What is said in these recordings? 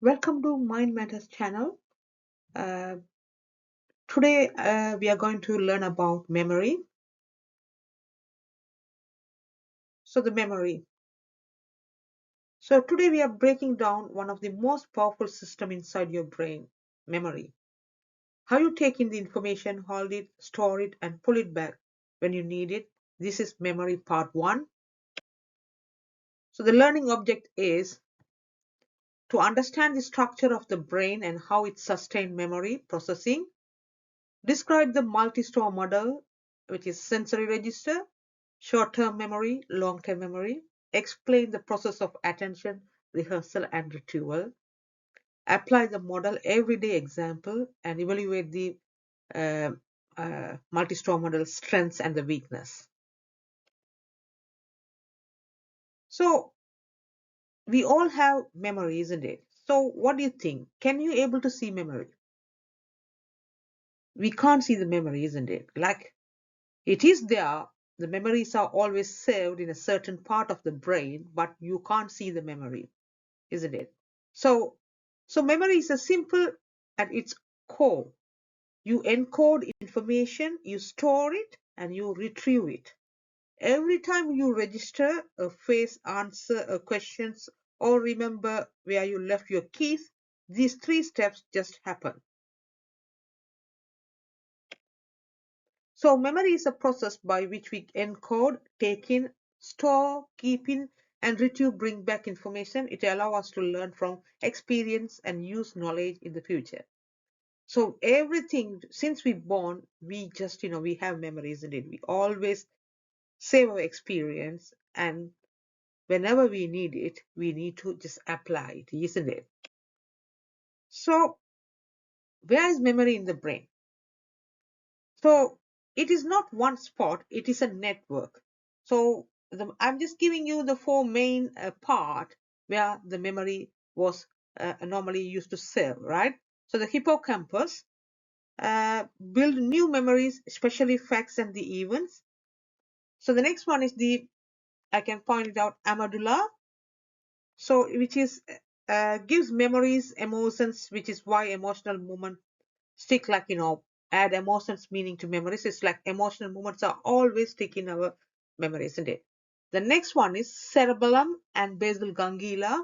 Welcome to Mind Matters channel. Uh, Today we are going to learn about memory. So the memory. So today we are breaking down one of the most powerful system inside your brain, memory. How you take in the information, hold it, store it, and pull it back when you need it. This is memory part 1. So the learning object is to understand the structure of the brain and how it sustains memory processing. Describe the multi-store model, which is sensory register, short-term memory, long-term memory. Explain the process of attention, rehearsal, and retrieval. Apply the model everyday example and evaluate the uh, multi-store model strengths and the weakness. So we all have memory, isn't it? So what do you think? Can you able to see memory? We can't see the memory, isn't it? Like it is there. The memories are always saved in a certain part of the brain, but you can't see the memory, isn't it? So, so memory is a simple at its core. You encode information, you store it, and you retrieve it. Every time you register, a phrase, answer a questions, or remember where you left your keys, these 3 steps just happen. So memory is a process by which we encode, take in, store, keep in, and retrieve, bring back information. It allows us to learn from experience and use knowledge in the future. So everything, since we're born, we just, we have memories, isn't it? We always save our experience, and whenever we need it, we need to just apply it, isn't it? So where is memory in the brain? So it is not one spot, it is a network. So I'm just giving you the 4 main part where the memory was normally used to save, right? So the hippocampus build new memories, especially facts and the events. So the next one is I can point it out, amygdala. So which is gives memories, emotions, which is why emotional movement stick, like add emotions meaning to memories. It's like emotional moments are always stick in our memories, isn't it? The next one is cerebellum and basal ganglia,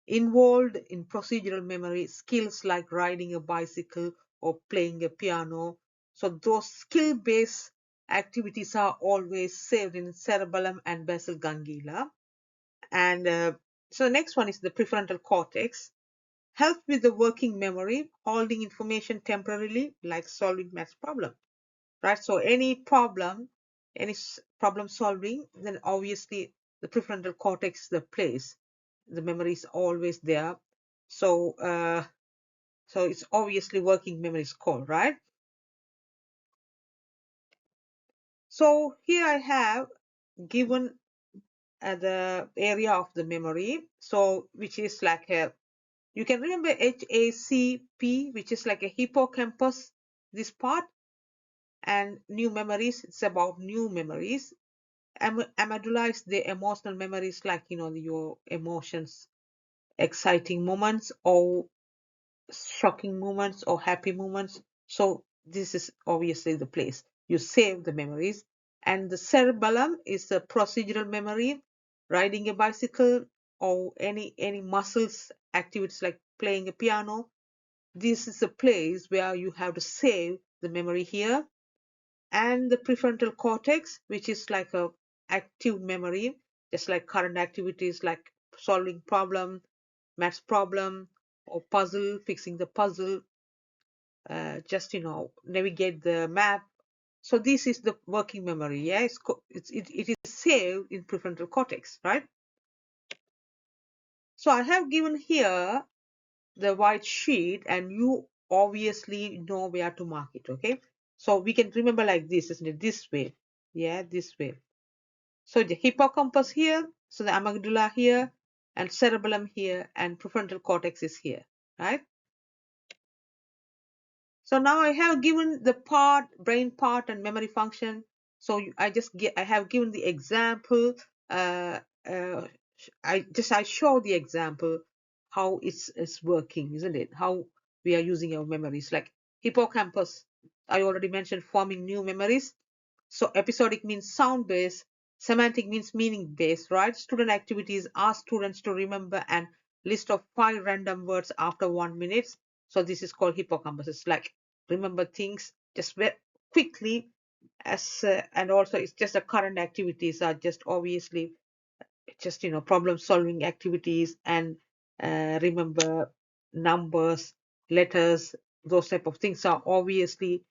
involved in procedural memory, skills like riding a bicycle or playing a piano. So those skill based activities are always saved in cerebellum and basal ganglia. And so the next one is the prefrontal cortex, help with the working memory, holding information temporarily, like solving math problem, right? So any problem, problem solving, then obviously the prefrontal cortex is the place. The memory is always there. So so it's obviously working memory is called, right? So here I have given the area of the memory, so which is like a, you can remember HACP, which is like a hippocampus, this part, and new memories, it's about new memories. Amygdala is the emotional memories, like your emotions, exciting moments or shocking moments or happy moments. So this is obviously the place you save the memories. And the cerebellum is the procedural memory, riding a bicycle or any muscles activities like playing a piano. This is a place where you have to save the memory here. And the prefrontal cortex, which is like a active memory, just like current activities like solving problem, maths problem, or puzzle, fixing the puzzle, just navigate the map. So this is the working memory. Yeah, it is saved in prefrontal cortex, right? So I have given here the white sheet, and you obviously know where to mark it. Okay, so we can remember like this, isn't it? This way. Yeah, this way. So the hippocampus here, so the amygdala here, and cerebellum here, and prefrontal cortex is here, right? So now I have given the brain part and memory function. So I have given the example. Uh, I show the example how it's working, isn't it? How we are using our memories. Like hippocampus, I already mentioned, forming new memories. So episodic means sound based, semantic means meaning based, right? Student activities ask students to remember and list of 5 random words after 1 minute. So this is called hippocampus. It's like remember things just very quickly, as and also it's just the current activities are just obviously just problem solving activities, and remember numbers, letters, those type of things are obviously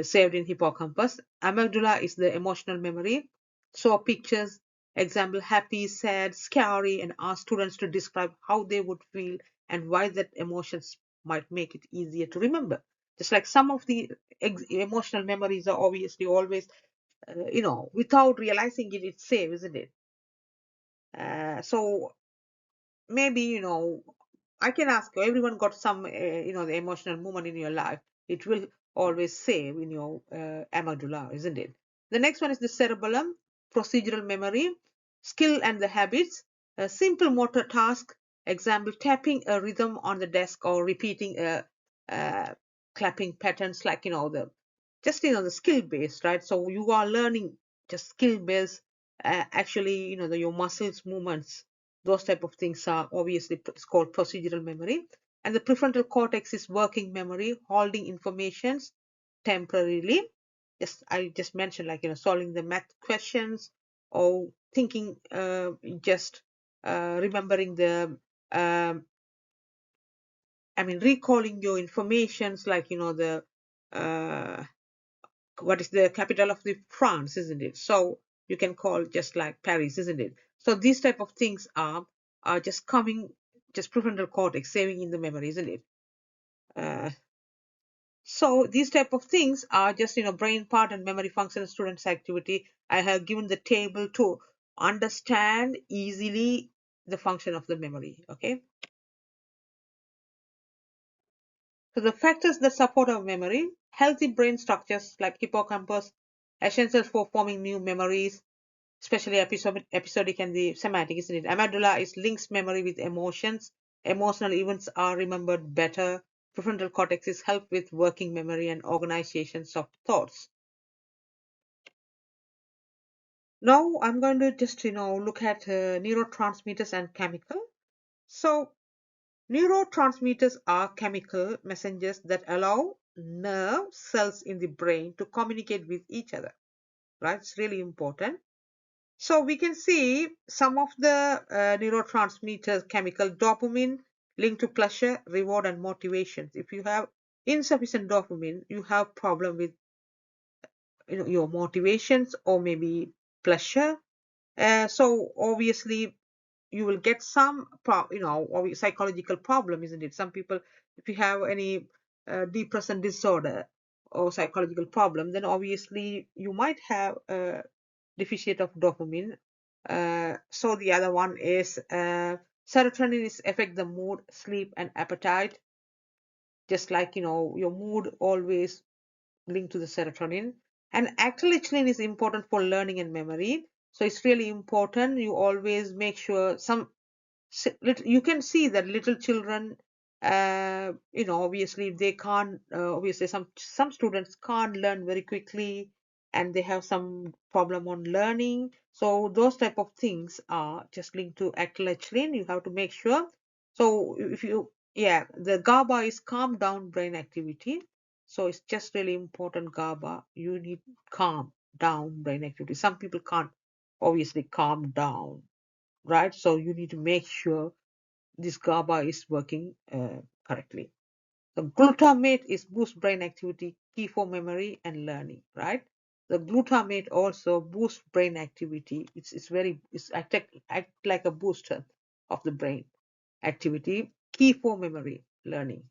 saved in hippocampus. Amygdala is the emotional memory. So pictures, example, happy, sad, scary, and ask students to describe how they would feel and why that emotions might make it easier to remember. Just like some of the emotional memories are obviously always without realizing it, it's safe, isn't it? So maybe I can ask you, everyone got some the emotional moment in your life. It will always save in your amygdala, isn't it? The next one is the cerebellum, procedural memory, skill and the habits, a simple motor task, example, tapping a rhythm on the desk or repeating a clapping patterns, like the just the skill based, right? So you are learning just skill based, actually your muscles movements, those type of things are obviously it's called procedural memory. And the prefrontal cortex is working memory, holding informations temporarily. I just mentioned, like solving the math questions, or thinking, just remembering the um, I mean recalling your informations, like the uh, what is the capital of the France, isn't it? So you can call just like Paris, isn't it? So these type of things are just coming, just prefrontal cortex saving in the memory, isn't it? Uh, so these type of things are just brain part and memory function students activity. I have given the table to understand easily the function of the memory. Okay. So the factors that support our memory: healthy brain structures like hippocampus, essential for forming new memories, especially episodic and the semantic, isn't it? Amygdala is links memory with emotions. Emotional events are remembered better. Prefrontal cortex is help with working memory and organizations of thoughts. Now I'm going to just look at neurotransmitters and chemical. So neurotransmitters are chemical messengers that allow nerve cells in the brain to communicate with each other. Right? It's really important. So we can see some of the neurotransmitters chemical: dopamine linked to pleasure, reward, and motivation. If you have insufficient dopamine, you have problem with your motivations or maybe pleasure. So obviously you will get some psychological problem, isn't it? Some people, if you have any depression disorder or psychological problem, then obviously you might have a deficit of dopamine. So the other one is serotonin is affect the mood, sleep, and appetite. Just like your mood always linked to the serotonin. And acetylcholine is important for learning and memory. So it's really important you always make sure you can see that little children, obviously they can't, obviously some students can't learn very quickly, and they have some problem on learning. So those type of things are just linked to acetylcholine. You have to make sure. So if you, yeah, the GABA is calm down brain activity. So it's just really important. GABA, you need calm down brain activity. Some people can't obviously calm down, right? So you need to make sure this GABA is working correctly. The glutamate is boost brain activity, key for memory and learning, right? The glutamate also boosts brain activity. It's act like a booster of the brain activity, key for memory learning.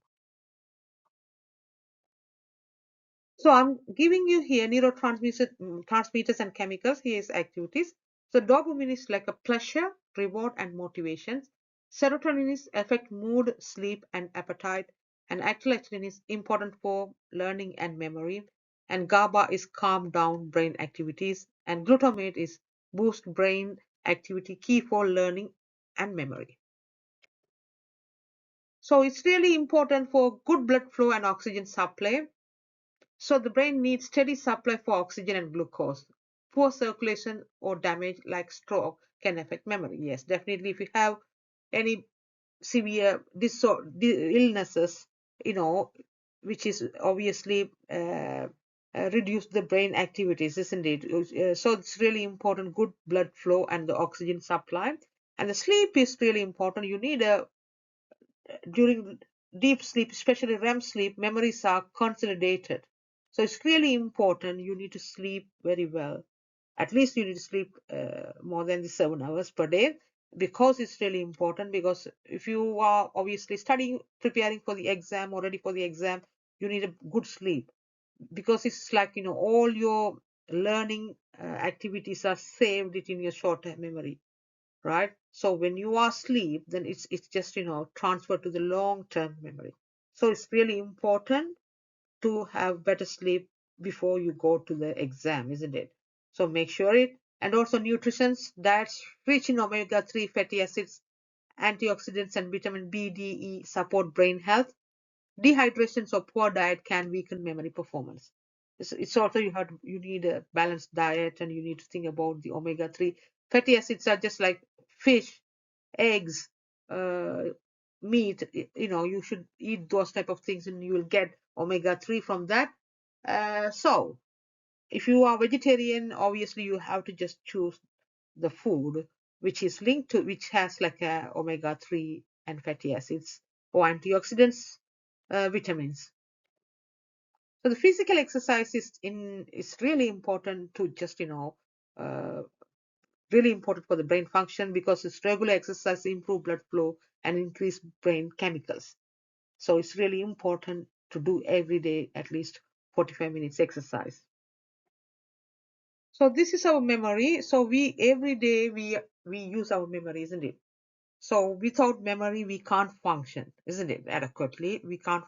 So I'm giving you here transmitters and chemicals. Here is activities. So dopamine is like a pleasure, reward, and motivations. Serotonin is affect mood, sleep, and appetite. And acetylcholine is important for learning and memory. And GABA is calm down brain activities. And glutamate is boost brain activity, key for learning and memory. So it's really important for good blood flow and oxygen supply. So the brain needs steady supply for oxygen and glucose. Poor circulation or damage like stroke can affect memory. Yes, definitely. If you have any severe illnesses, you know, which is obviously reduce the brain activities, isn't it? So it's really important, good blood flow and the oxygen supply. And the sleep is really important. You need a during deep sleep, especially REM sleep, memories are consolidated. So it's really important. You need to sleep very well. At least you need to sleep more than the 7 hours per day because it's really important. Because if you are obviously studying, preparing for the exam or ready for the exam, you need a good sleep because it's like, all your learning activities are saved it in your short-term memory, right? So when you are asleep, then it's just transferred to the long-term memory. So it's really important to have better sleep before you go to the exam, isn't it? So make sure it. And also nutrition's diets rich in omega-3 fatty acids, antioxidants, and vitamin B, D, E support brain health. Dehydration or poor diet can weaken memory performance. It's also you need a balanced diet, and you need to think about the omega-3 fatty acids are just like fish, eggs, uh, meat. You should eat those type of things, and you will get omega-3 from that. So if you are vegetarian, obviously you have to just choose the food which is linked to which has like a omega-3 and fatty acids or antioxidants, vitamins. So the physical exercise is really important to just uh, really important for the brain function because it's regular exercise improve blood flow and increase brain chemicals. So it's really important to do every day at least 45 minutes exercise. So this is our memory. So we every day we use our memory, isn't it? So without memory, we can't function, isn't it? Adequately, we can't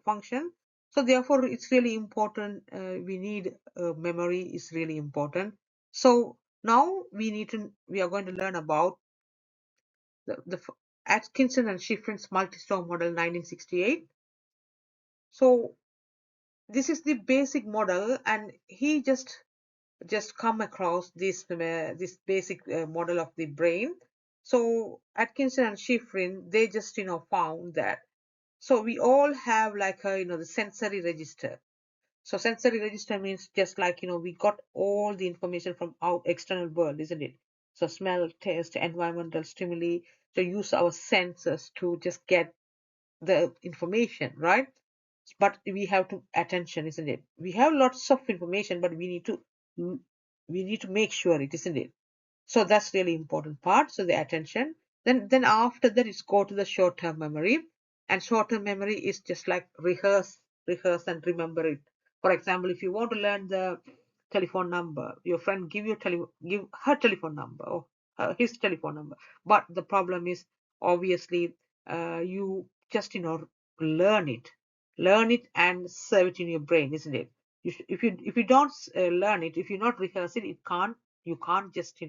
function. So therefore, it's really important. We need memory is really important. So now we are going to learn about the Atkinson and Shiffrin's Multistore model 1968. So this is the basic model, and he just come across this basic model of the brain. So Atkinson and Shiffrin, they just found that. So we all have like a the sensory register. So sensory register means just like we got all the information from our external world, isn't it? So smell, taste, environmental stimuli. So use our senses to just get the information, right? But we have to attention, isn't it? We have lots of information, but we need to make sure it, isn't it? So that's really important part. So the attention. Then after that, it's go to the short-term memory. And short-term memory is just like rehearse and remember it. For example, if you want to learn the telephone number, your friend give her telephone number or his telephone number. But the problem is obviously you just learn it, learn it and save it in your brain, isn't it? If you don't learn it, if you not rehearse it, you can't just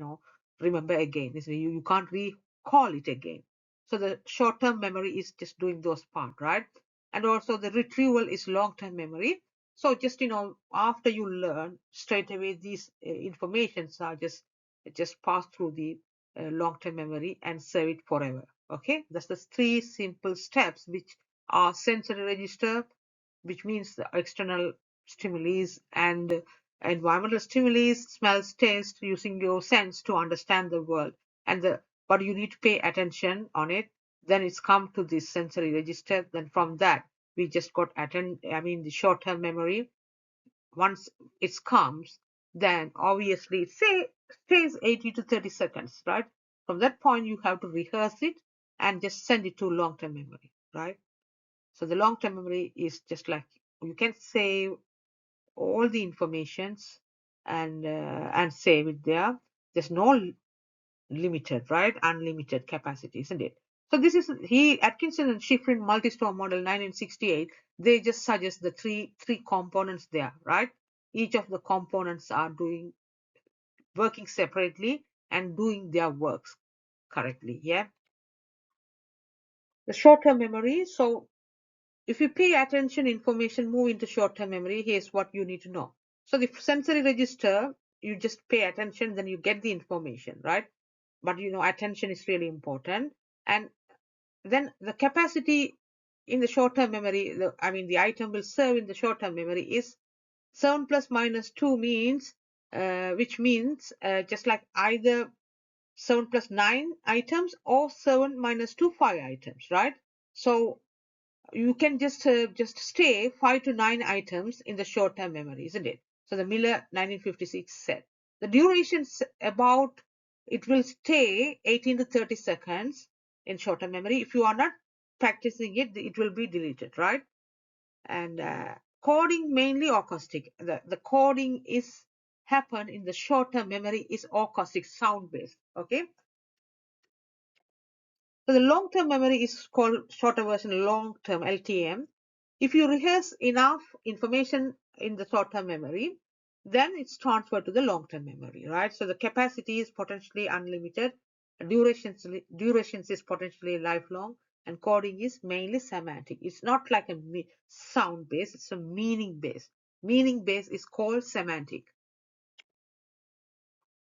remember again. You can't recall it again. So the short-term memory is just doing those part, right? And also the retrieval is long-term memory. So just after you learn straight away, these informations are just pass through the long-term memory and save it forever. Okay, that's the three simple steps which are sensory register, which means the external stimuli and environmental stimuli, smells, taste, using your sense to understand the world. But you need to pay attention on it. Then it's come to this sensory register. Then from that, we just got the short-term memory. Once it comes, then obviously say stays 80 to 30 seconds, right? From that point, you have to rehearse it and just send it to long-term memory, right? So the long-term memory is just like you can save all the informations and save it there. There's no limited, right? Unlimited capacity, isn't it? So this is he Atkinson and Shiffrin Multistore model 1968. They just suggest the three components there, right? Each of the components are working separately and doing their works correctly. Yeah. The short-term memory. So if you pay attention, information move into short-term memory. Here's what you need to know. So the sensory register, you just pay attention, then you get the information, right? But attention is really important. And then the capacity in the short-term memory, the item will serve in the short-term memory is 7 plus minus 2 means, which means just like either 7 plus 9 items or 7 minus 2, 5 items, right? So you can just stay 5 to 9 items in the short-term memory, isn't it? So the Miller 1956 said the duration about it will stay 18 to 30 seconds in short-term memory. If you are not practicing it, it will be deleted, right? And coding mainly acoustic. The coding is happen in the short-term memory is acoustic, sound based. Okay. So the long-term memory is called shorter version long-term LTM. If you rehearse enough information in the short-term memory, then it's transferred to the long-term memory, right? So the capacity is potentially unlimited, durations is potentially lifelong, and coding is mainly semantic. It's not like a sound base, it's a meaning base. Meaning base is called semantic.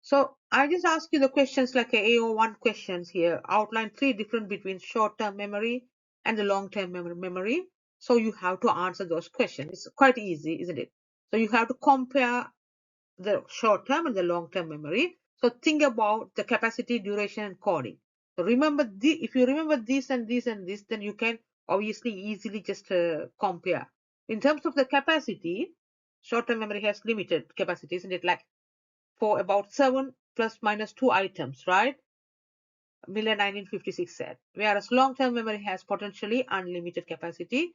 So I just ask you the questions like a AO1 questions here. Outline 3 different between short-term memory and the long-term memory. So you have to answer those questions. It's quite easy, isn't it? So you have to compare the short-term and the long-term memory. So think about the capacity, duration, and coding. So remember, if you remember this and this and this, then you can obviously easily just compare. In terms of the capacity, short-term memory has limited capacity, isn't it? Like for about 7 plus minus 2 items, right? Miller 1956 said. Whereas long-term memory has potentially unlimited capacity.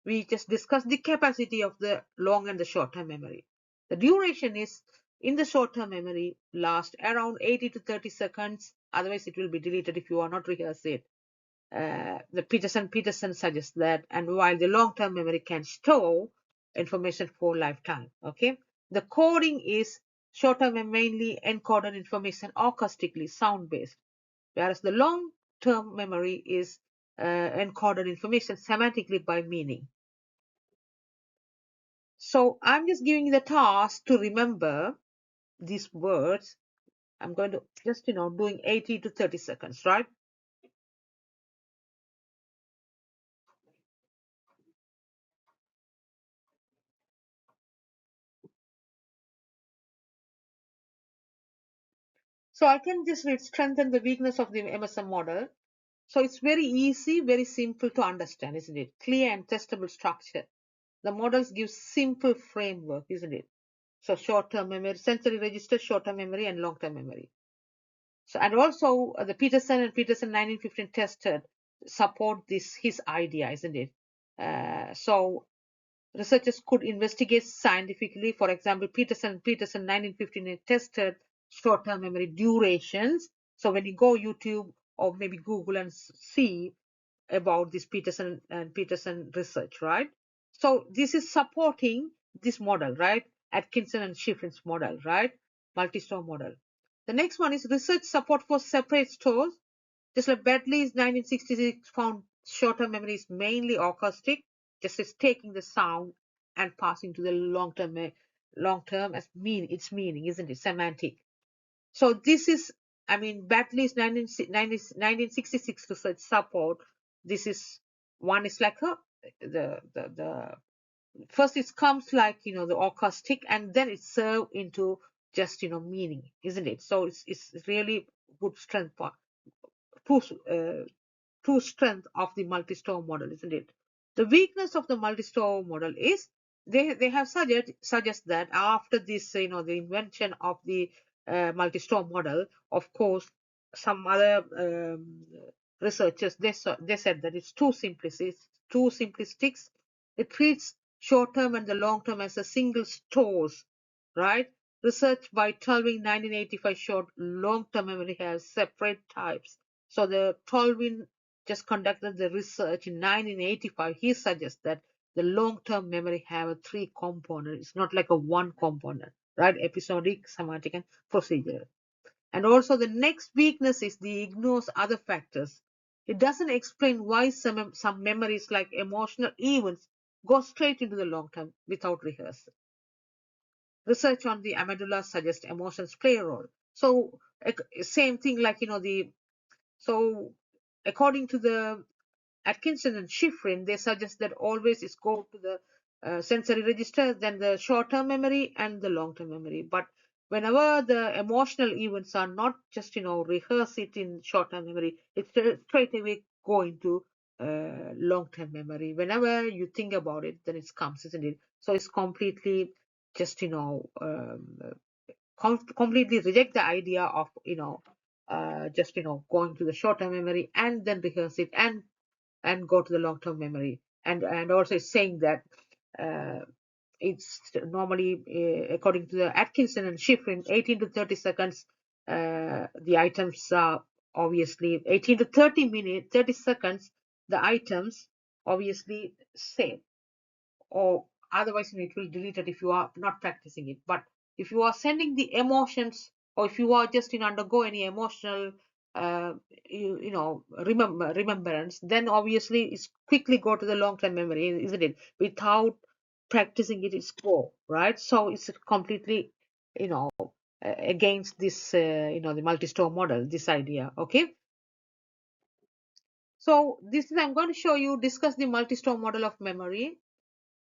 We just discussed the capacity of the long and the short-term memory. The duration is in the short-term memory lasts around 80 to 30 seconds. Otherwise, it will be deleted if you are not rehearsing it. The Peterson suggests that, and while the long-term memory can store information for lifetime. Okay, the coding is short-term and mainly encoded information acoustically, sound-based, whereas the long-term memory is encoded information semantically by meaning. So I'm just giving you the task to remember these words. I'm going to just doing 80 to 30 seconds, right? So I can just read strengthen the weakness of the MSM model. So it's very easy, very simple to understand, isn't it? Clear and testable structure. The models give simple framework, isn't it? So short-term memory, sensory register, short-term memory, and long-term memory. So and also the Peterson 1915 tested support his idea, isn't it? So researchers could investigate scientifically. For example, Peterson 1915 tested short-term memory durations. So when you go YouTube or maybe Google and see about this Peterson research, right? So this is supporting this model, right? Atkinson and Shiffrin's model, right? Multistore model. The next one is research support for separate stores. Just like Bentley's 1966 found short-term memory is mainly acoustic, just as taking the sound and passing to the long-term as its meaning, isn't it? Semantic. So this is, Bentley's 1966 research support. This is one is like the first it comes like the acoustic, and then it's served into just meaning, isn't it? So it's really good strength for true strength of the multi-store model, isn't it? The weakness of the multi-store model is they have suggest that after this, the invention of the multi-store model, of course, some other researchers they said that it's too simplistic. It treats short-term and the long-term as a single stores, right? Research by Tulving 1985 showed long-term memory has separate types. So the Tulving just conducted the research in 1985. He suggests that the long-term memory have a 3 component. It's not like a 1 component, right? Episodic, semantic, and procedural. And also the next weakness is the ignores other factors. It doesn't explain why some memories like emotional events go straight into the long term without rehearsal. Research on the amygdala suggests emotions play a role. So same thing like so according to the Atkinson and Shiffrin, they suggest that always is go to the sensory register, then the short-term memory and the long-term memory. But whenever the emotional events are not just rehearse it in short-term memory, it straight away go into long-term memory. Whenever you think about it, then it comes, isn't it? So it's completely just completely reject the idea of just going to the short-term memory and then rehearse it and go to the long-term memory. And also it's saying that uh, it's normally according to the Atkinson and Shiffrin, 18 to 30 seconds. The items are obviously 18 to 30 minutes, 30 seconds. The items obviously same, or otherwise it will delete it if you are not practicing it. But if you are sending the emotions, or if you are just in undergo any emotional uh, remembrance, then obviously it's quickly go to the long-term memory, isn't it? Without practicing it, it's go right. So it's completely you know against this the multi-store model, this idea. Okay, so this is I'm going to show you, discuss the multi-store model of memory.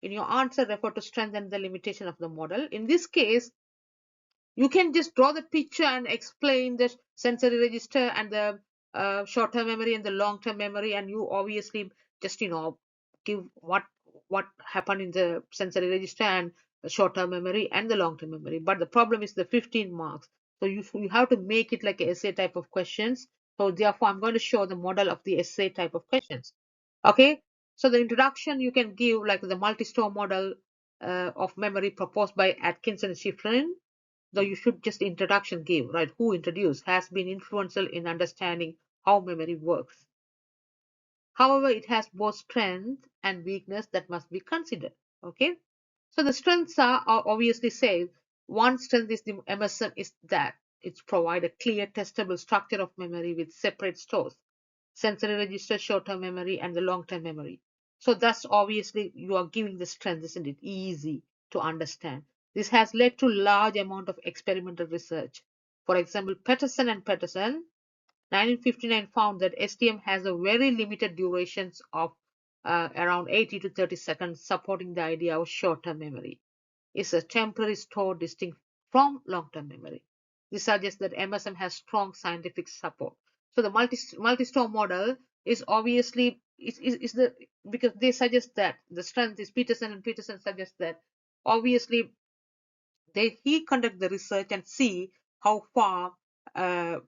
In your answer, refer to strength and the limitation of the model. In this case, you can just draw the picture and explain the sensory register and the short-term memory and the long-term memory, and you obviously just give what happened in the sensory register and the short-term memory and the long-term memory. But the problem is the 15 marks, so you have to make it like a essay type of questions. So therefore, I'm going to show the model of the essay type of questions. Okay, so the introduction you can give like the multi-store model of memory proposed by Atkinson and Shiffrin. Though you should just introduction give, right? Who introduced has been influential in understanding how memory works. However, it has both strength and weakness that must be considered. Okay, so the strengths are obviously say one strength is the MSM is that it's provide a clear testable structure of memory with separate stores, sensory register, short-term memory, and the long-term memory. So that's obviously you are giving the strength, isn't it? Easy to understand. This has led to large amount of experimental research. For example, Peterson 1959 found that STM has a very limited durations of around 80 to 30 seconds, supporting the idea of short-term memory. It's a temporary store distinct from long-term memory. This suggests that MSM has strong scientific support. So the multi-store model is obviously is the because they suggest that the strength is Peterson suggests that obviously he conduct the research and see how far uh,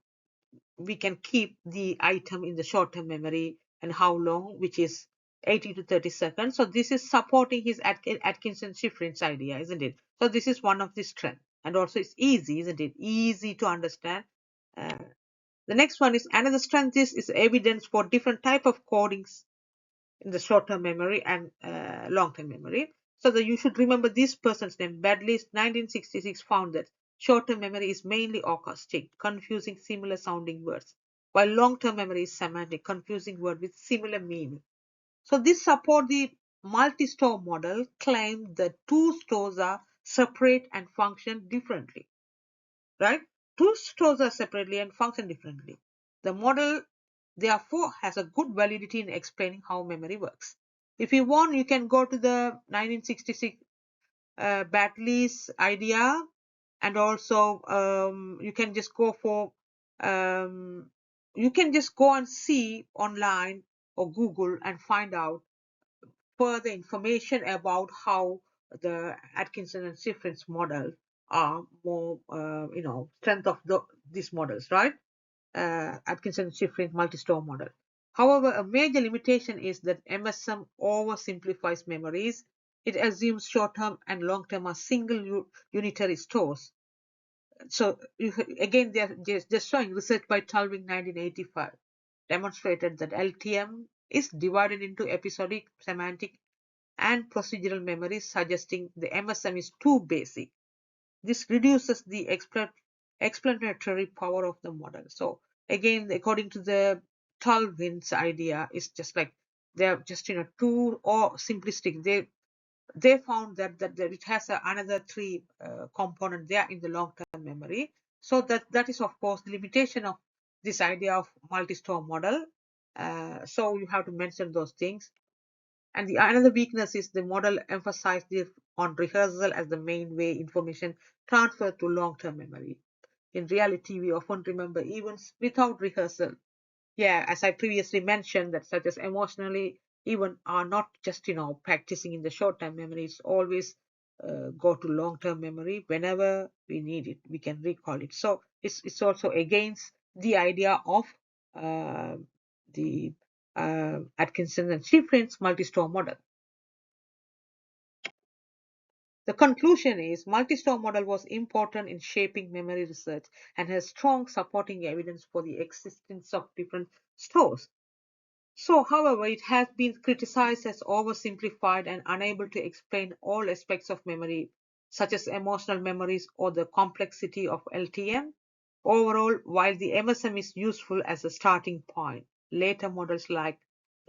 we can keep the item in the short-term memory and how long, which is 80 to 30 seconds. So this is supporting his Atkinson Shiffrin's idea, isn't it? So this is one of the strengths. And also it's easy, isn't it? Easy to understand. Uh, the next one is another strength is evidence for different type of codings in the short-term memory and long-term memory. So that you should remember this person's name. Badley's 1966 found that short-term memory is mainly acoustic, confusing similar sounding words, while long-term memory is semantic, confusing word with similar meaning. So this support the multi-store model claim that two stores are separate and function differently, right? Two stores are separately and function differently. The model therefore has a good validity in explaining how memory works. If you want, you can go to the 1966 Batley's idea, and also you can just go for you can just go and see online or Google and find out further information about how the Atkinson and Shiffrin's model are more strength of these models, right? Atkinson and Shiffrin multi-store model. However, a major limitation is that MSM oversimplifies memories. It assumes short-term and long-term are single unitary stores. So again, they are just showing research by Tulving 1985 demonstrated that LTM is divided into episodic, semantic, and procedural memories, suggesting the MSM is too basic. This reduces the explanatory power of the model. So again, according to the Tolkien's idea is just like they're just too or simplistic. They found that it has another three component there in the long-term memory. So that is of course the limitation of this idea of multi-store model. So you have to mention those things. And the another weakness is the model emphasized on rehearsal as the main way information transferred to long-term memory. In reality, we often remember events without rehearsal. Yeah, as I previously mentioned, that such as emotionally even are not just practicing in the short-term memory. It's always go to long-term memory whenever we need it. We can recall it. So it's also against the idea of uh, the Atkinson and Shiffrin's multi-store model. The conclusion is multi-store model was important in shaping memory research and has strong supporting evidence for the existence of different stores. So, however, it has been criticized as oversimplified and unable to explain all aspects of memory, such as emotional memories or the complexity of LTM. Overall, while the MSM is useful as a starting point, later models like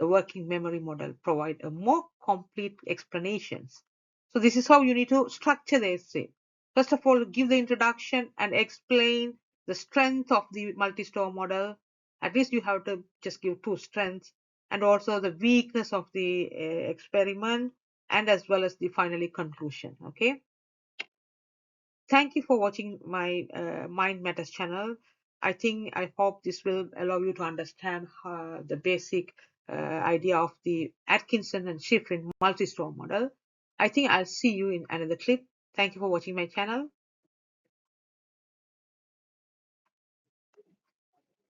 the working memory model provide a more complete explanations. So this is how you need to structure the essay. First of all, give the introduction and explain the strength of the multi-store model. At least you have to just give two strengths, and also the weakness of the experiment, and as well as the finally conclusion. Okay, thank you for watching my Mind Matters channel. I hope this will allow you to understand the basic idea of the Atkinson and Shiffrin multi-store model. I think I'll see you in another clip. Thank you for watching my channel.